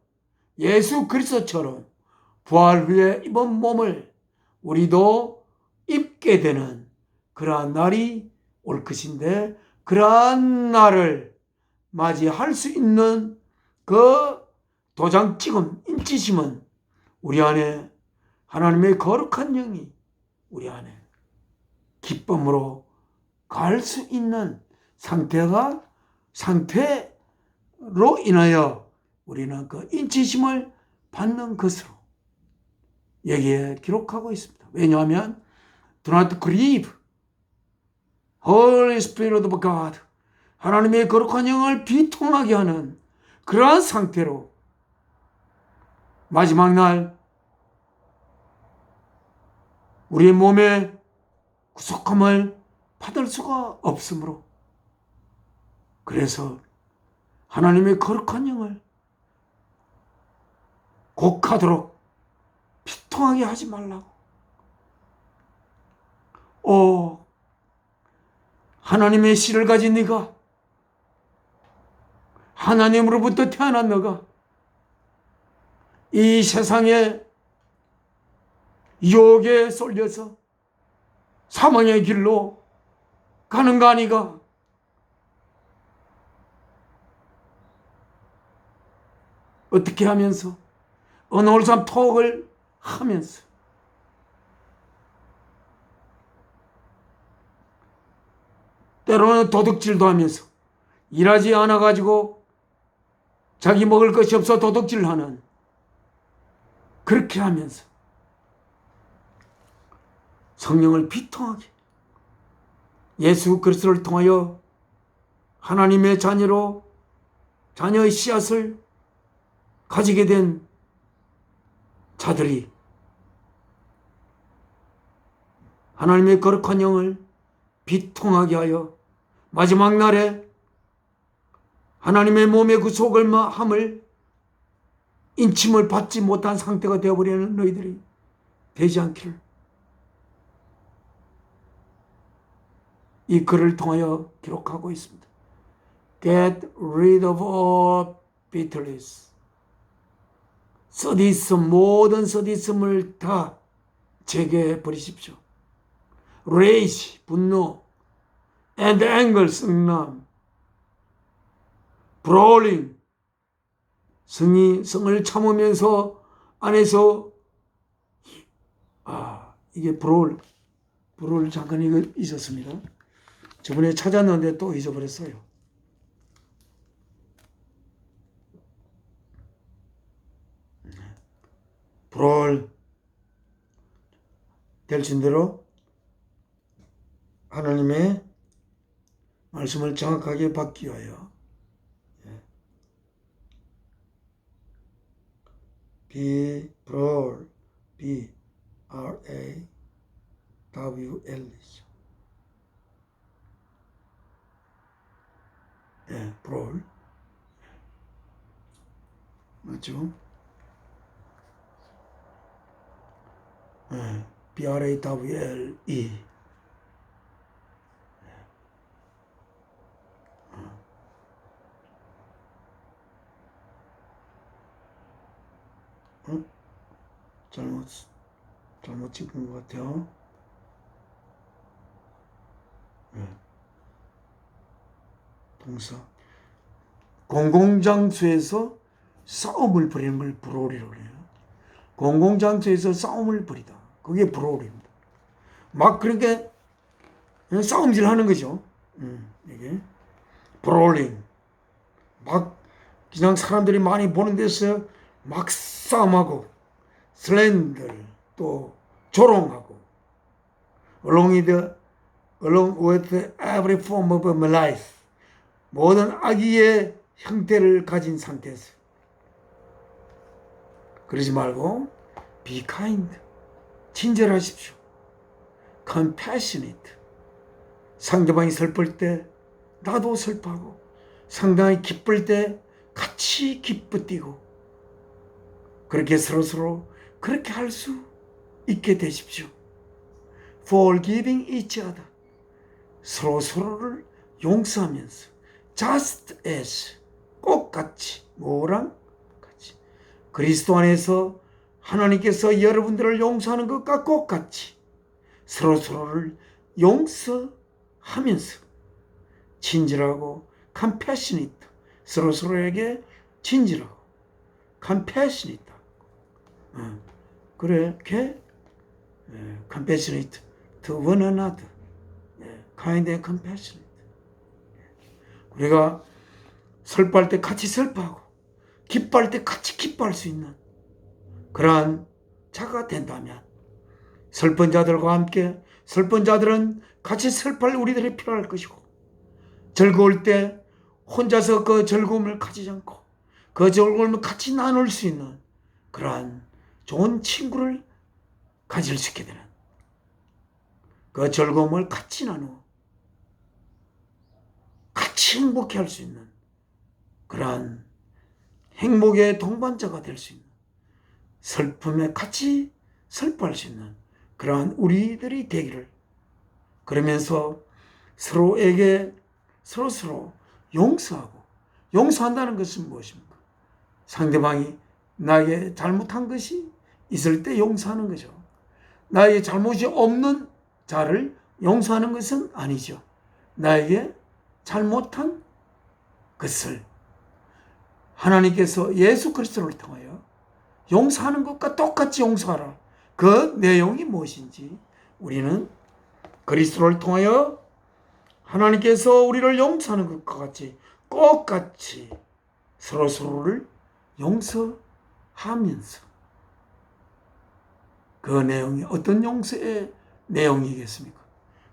예수 그리스도처럼 부활 후에 입은 몸을 우리도 입게 되는 그러한 날이 올 것인데 그러한 날을 맞이할 수 있는 그 도장 찍음, 인치심은 우리 안에 하나님의 거룩한 영이 우리 안에 기쁨으로 갈 수 있는 상태로 인하여 우리는 그 인치심을 받는 것으로 여기에 기록하고 있습니다. 왜냐하면 Do not grieve Holy Spirit of God 하나님의 거룩한 영을 비통하게 하는 그러한 상태로 마지막 날 우리의 몸에 구속함을 받을 수가 없으므로 그래서 하나님의 거룩한 영을 곡하도록 비통하게 하지 말라고. 하나님의 씨를 가진 네가 하나님으로부터 태어난 너가 이 세상에 유혹에 쏠려서 사망의 길로 가는 거 아니가? 어떻게 하면서? 언홀산 톡을 하면서. 때로는 도둑질도 하면서, 일하지 않아가지고 자기 먹을 것이 없어 도둑질하는, 그렇게 하면서 성령을 비통하게 예수 그리스도를 통하여 하나님의 자녀로 자녀의 씨앗을 가지게 된 자들이 하나님의 거룩한 영을 비통하게 하여 마지막 날에 하나님의 몸의 그 속을함을 인침을 받지 못한 상태가 되어버리는 너희들이 되지 않기를 이 글을 통하여 기록하고 있습니다. Get rid of all bitterness. 서디즘, 모든 서디즘을 다 제거해 버리십시오. Rage, 분노, and anger, 성남, brawling, 성을 참으면서 안에서 이게 브롤 잠깐 이거 잊었습니다. 저번에 찾았는데 또 잊어버렸어요. 브롤 될진 대로 하나님의 말씀을 정확하게 받기 위하여 브롤 B-R-A-W-L 브롤 맞죠? B-R-A-W-L-E 잘못 찍은 것 같아요. 동사. 공공장소에서 싸움을 벌이는 걸 브롤이라고 해요. 공공장소에서 싸움을 벌이다. 그게 브롤입니다. 막 그렇게 싸움질 하는 거죠. 이게 브롤링. 막 그냥 사람들이 많이 보는 데서 막 싸움하고 슬렌들 또 조롱하고 along with every form of life 모든 악의의 형태를 가진 상태에서 그러지 말고 be kind 친절하십시오. compassionate 상대방이 슬플 때 나도 슬퍼하고 상대방이 기쁠 때 같이 기쁘뛰고 그렇게 서로서로 그렇게 할 수 있게 되십시오. Forgiving each other 서로서로를 용서하면서 just as 똑같이 뭐랑 같이 그리스도 안에서 하나님께서 여러분들을 용서하는 것과 똑같이 서로서로를 용서하면서 친절하고 compassionate 서로서로에게 친절하고 compassionate 그렇게 compassionate to one another kind and compassionate 우리가 슬퍼할 때 같이 슬퍼하고 기뻐할 때 같이 기뻐할 수 있는 그러한 자가 된다면 슬픈 자들과 함께 슬픈 자들은 같이 슬퍼할 우리들이 필요할 것이고 즐거울 때 혼자서 그 즐거움을 가지지 않고 그 즐거움을 같이 나눌 수 있는 그러한 좋은 친구를 가질 수 있게 되는 그 즐거움을 같이 나누어 같이 행복해 할 수 있는 그러한 행복의 동반자가 될 수 있는 슬픔에 같이 슬퍼할 수 있는 그러한 우리들이 되기를 그러면서 서로에게 서로서로 용서하고 용서한다는 것은 무엇입니까? 상대방이 나에게 잘못한 것이 있을 때 용서하는 거죠. 나에게 잘못이 없는 자를 용서하는 것은 아니죠. 나에게 잘못한 것을 하나님께서 예수 그리스도를 통하여 용서하는 것과 똑같이 용서하라. 그 내용이 무엇인지 우리는 그리스도를 통하여 하나님께서 우리를 용서하는 것과 같이 똑같이 서로를 용서하면서 그 내용이 어떤 용서의 내용이겠습니까?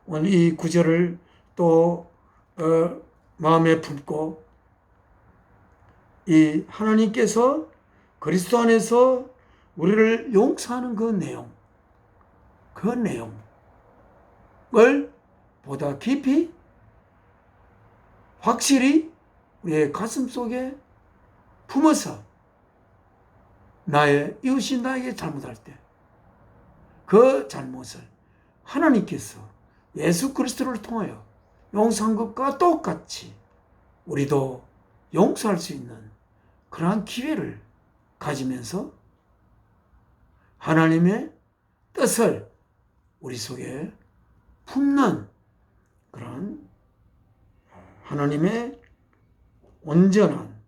오늘 이 구절을 또 마음에 품고 이 하나님께서 그리스도 안에서 우리를 용서하는 그 내용을 보다 깊이 확실히 우리의 가슴 속에 품어서 나의 이웃이 나에게 잘못할 때 그 잘못을 하나님께서 예수 그리스도를 통하여 용서한 것과 똑같이 우리도 용서할 수 있는 그러한 기회를 가지면서 하나님의 뜻을 우리 속에 품는 그런 하나님의 온전한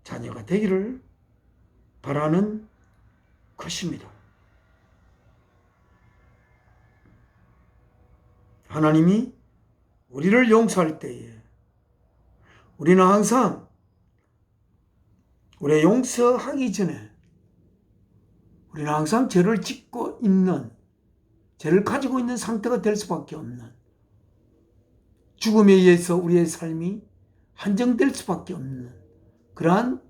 자녀가 되기를 바라는 것입니다. 하나님이 우리를 용서할 때에 우리는 항상 우리 용서하기 전에 우리는 항상 죄를 짓고 있는, 죄를 가지고 있는 상태가 될 수밖에 없는, 죽음에 의해서 우리의 삶이 한정될 수밖에 없는 그러한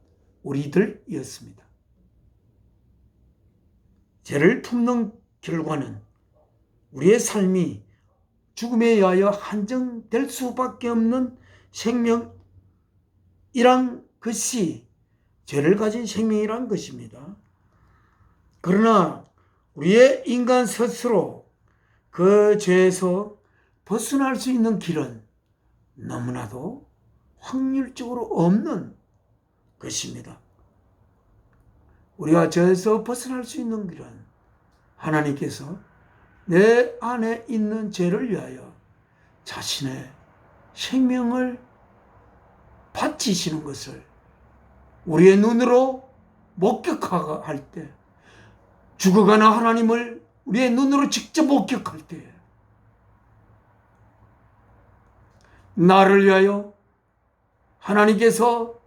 우리들이었습니다. 죄를 품는 결과는 우리의 삶이 죽음에 의하여 한정될 수밖에 없는 생명이란 것이 죄를 가진 생명이란 것입니다. 그러나 우리의 인간 스스로 그 죄에서 벗어날 수 있는 길은 너무나도 확률적으로 없는 것입니다. 우리가 죄에서 벗어날 수 있는 길은 하나님께서 내 안에 있는 죄를 위하여 자신의 생명을 바치시는 것을 우리의 눈으로 목격할 때, 죽어가는 하나님을 우리의 눈으로 직접 목격할 때, 나를 위하여 하나님께서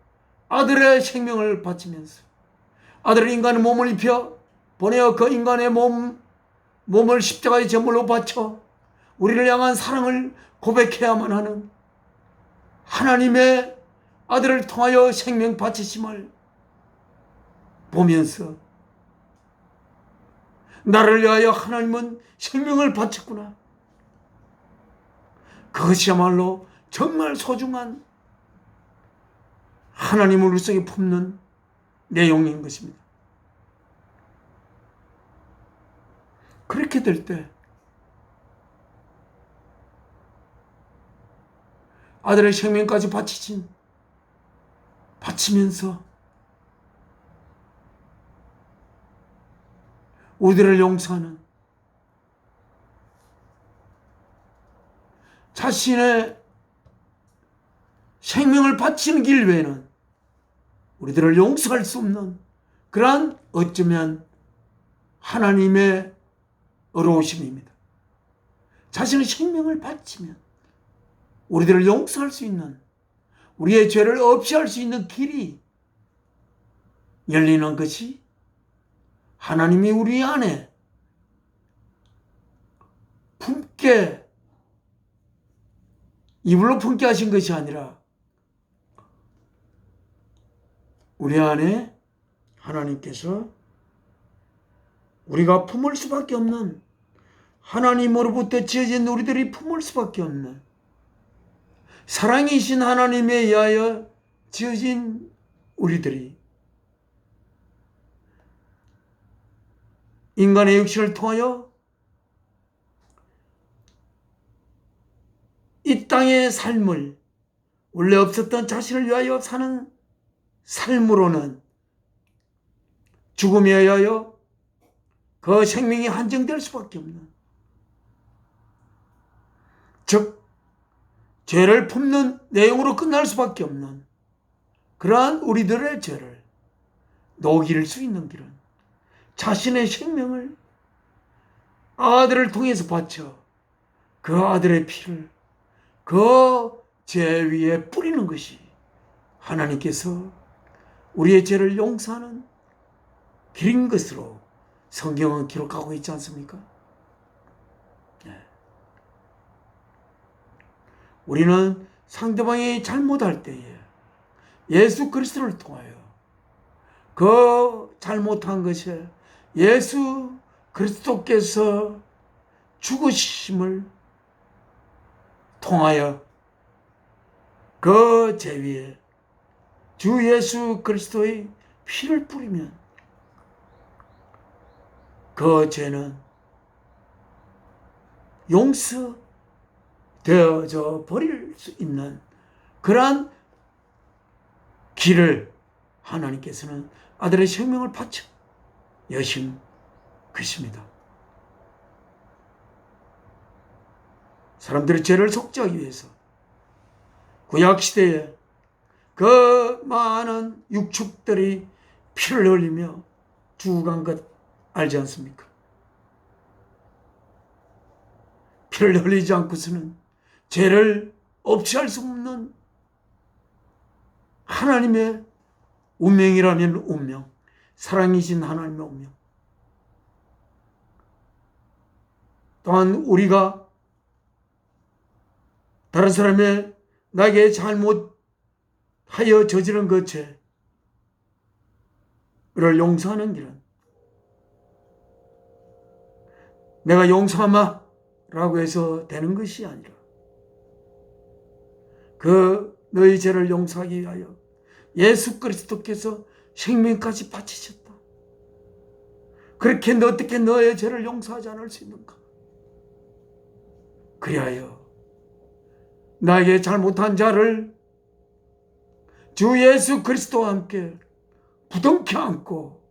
아들의 생명을 바치면서 아들의 인간의 몸을 입혀 보내어 그 인간의 몸을 십자가의 제물로 바쳐 우리를 향한 사랑을 고백해야만 하는 하나님의 아들을 통하여 생명 바치심을 보면서 나를 위하여 하나님은 생명을 바쳤구나. 그것이야말로 정말 소중한 하나님을 우리 속에 품는 내용인 것입니다. 그렇게 될 때 아들의 생명까지 바치면서 우리들을 용서하는, 자신의 생명을 바치는 길 외에는 우리들을 용서할 수 없는 그러한 어쩌면 하나님의 어려우심입니다. 자신의 생명을 바치면 우리들을 용서할 수 있는, 우리의 죄를 없이 할 수 있는 길이 열리는 것이 하나님이 우리 안에 품게, 이불로 품게 하신 것이 아니라 우리 안에 하나님께서 우리가 품을 수밖에 없는, 하나님으로부터 지어진 우리들이 품을 수밖에 없는 사랑이신 하나님에 의하여 지어진 우리들이 인간의 육신을 통하여 이 땅의 삶을 원래 없었던 자신을 위하여 사는 삶으로는 죽음에 의하여 그 생명이 한정될 수밖에 없는, 즉 죄를 품는 내용으로 끝날 수밖에 없는 그러한 우리들의 죄를 녹일 수 있는 길은 자신의 생명을 아들을 통해서 바쳐 그 아들의 피를 그 죄 위에 뿌리는 것이 하나님께서 우리의 죄를 용서하는 길인 것으로 성경은 기록하고 있지 않습니까? 우리는 상대방이 잘못할 때에 예수 그리스도를 통하여 그 잘못한 것에 예수 그리스도께서 죽으심을 통하여 그 죄 위에 주 예수 그리스도의 피를 뿌리면 그 죄는 용서되어져 버릴 수 있는 그러한 길을 하나님께서는 아들의 생명을 바쳐 여신 것입니다. 사람들의 죄를 속죄하기 위해서 구약시대에 그 많은 육축들이 피를 흘리며 죽어간 것 알지 않습니까? 피를 흘리지 않고서는 죄를 없이 할 수 없는 하나님의 운명이라면 운명, 사랑이신 하나님의 운명. 또한 우리가 다른 사람의 나에게 잘못하여 저지른 그 죄를 용서하는 길은 내가 용서하마 라고 해서 되는 것이 아니라 그 너희 죄를 용서하기 위하여 예수 그리스도께서 생명까지 바치셨다. 그렇게 어떻게 너의 죄를 용서하지 않을 수 있는가? 그리하여 나에게 잘못한 자를 주 예수 그리스도와 함께 부둥켜 안고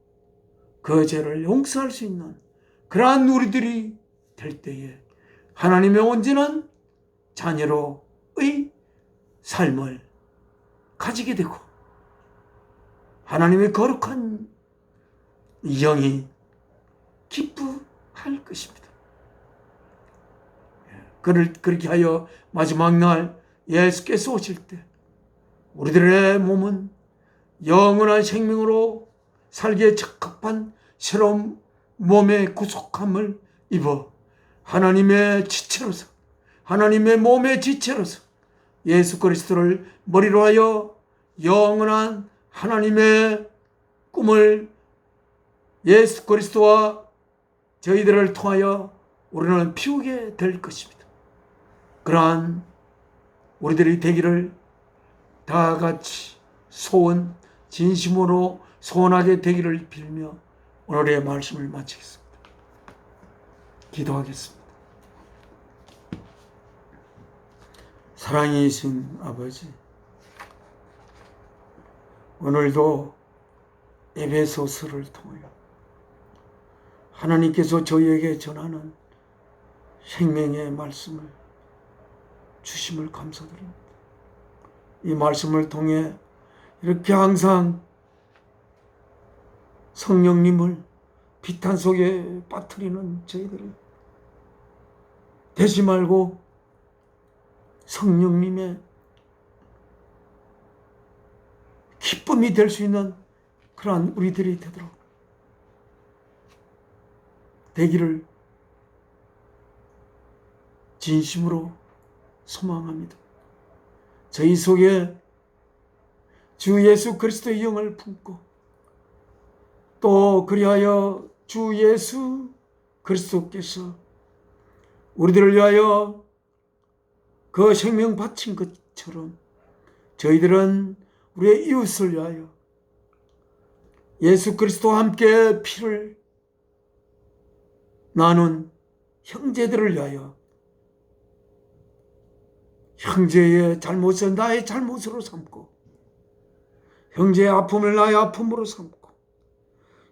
그 죄를 용서할 수 있는 그러한 우리들이 될 때에 하나님의 온전한 자녀로의 삶을 가지게 되고 하나님의 거룩한 영이 기뻐할 것입니다. 그렇게 하여 마지막 날 예수께서 오실 때 우리들의 몸은 영원한 생명으로 살기에 적합한 새로운 몸의 구속함을 입어 하나님의 지체로서 하나님의 몸의 지체로서 예수 그리스도를 머리로 하여 영원한 하나님의 꿈을 예수 그리스도와 저희들을 통하여 우리는 피우게 될 것입니다. 그러한 우리들이 되기를 다 같이 소원, 진심으로 소원하게 되기를 빌며 오늘의 말씀을 마치겠습니다. 기도하겠습니다. 사랑이신 아버지, 오늘도 에베소서를 통하여 하나님께서 저희에게 전하는 생명의 말씀을 주심을 감사드립니다. 이 말씀을 통해 이렇게 항상 성령님을 비탄 속에 빠뜨리는 저희들이 되지 말고 성령님의 기쁨이 될 수 있는 그러한 우리들이 되도록 되기를 진심으로 소망합니다. 저희 속에 주 예수 그리스도의 영을 품고 또 그리하여 주 예수 그리스도께서 우리들을 위하여 그 생명 바친 것처럼 저희들은 우리의 이웃을 위하여 예수 그리스도와 함께 피를 나눈 형제들을 위하여 형제의 잘못을 나의 잘못으로 삼고, 형제의 아픔을 나의 아픔으로 삼고,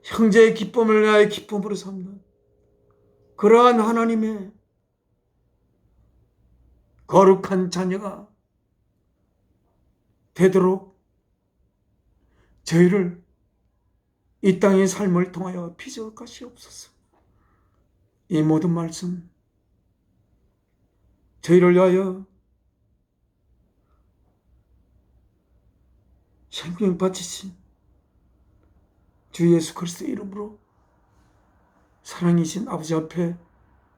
형제의 기쁨을 나의 기쁨으로 삼는 그러한 하나님의 거룩한 자녀가 되도록 저희를 이 땅의 삶을 통하여 빚어가시옵소서. 이 모든 말씀 저희를 위하여 생명 바치신 주 예수 그리스도의 이름으로 사랑이신 아버지 앞에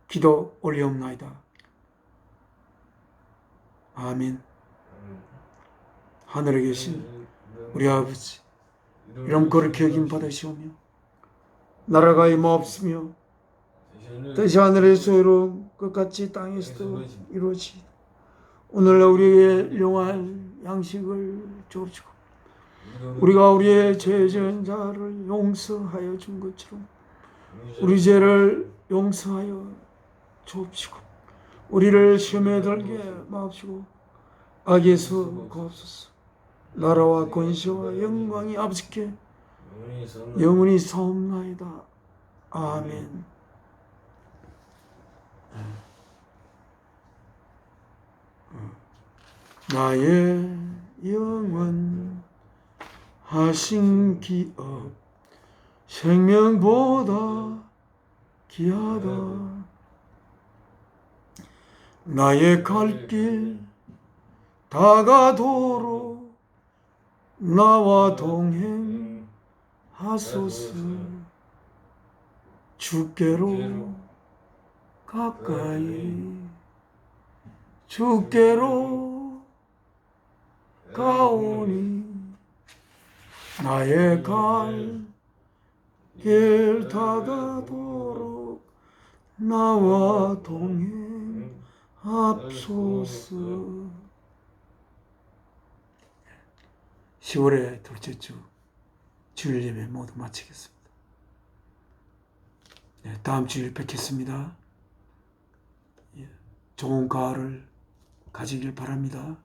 기도 올리옵나이다. 아멘. 하늘에 계신 우리 아버지, 이름 거룩히 여김 받으시오며 나라가 임하옵시며 뜻이 하늘에서 이룬 것 같이 땅에서도 이루어지이다. 오늘날 우리에게 일용할 양식을 주옵시고 우리가 우리의 죄 지은 자를 용서하여 준 것처럼 우리 죄를 용서하여 주옵시고 우리를 시험에 들게 마옵시고 악에서 구하옵소서. 나라와 권세와 영광이 아버지께 영원히 사옵나이다. 아멘. 나의 영원 하신 기업 생명보다 귀하다. 나의 갈 길 다가도록 나와 동행하소서. 주께로 가까이 주께로 가오니 나의 갈 길 다가도록 나와 동행하소서. 10월의 둘째 주 주일 예배 모두 마치겠습니다. 다음 주일 뵙겠습니다. 좋은 가을을 가지길 바랍니다.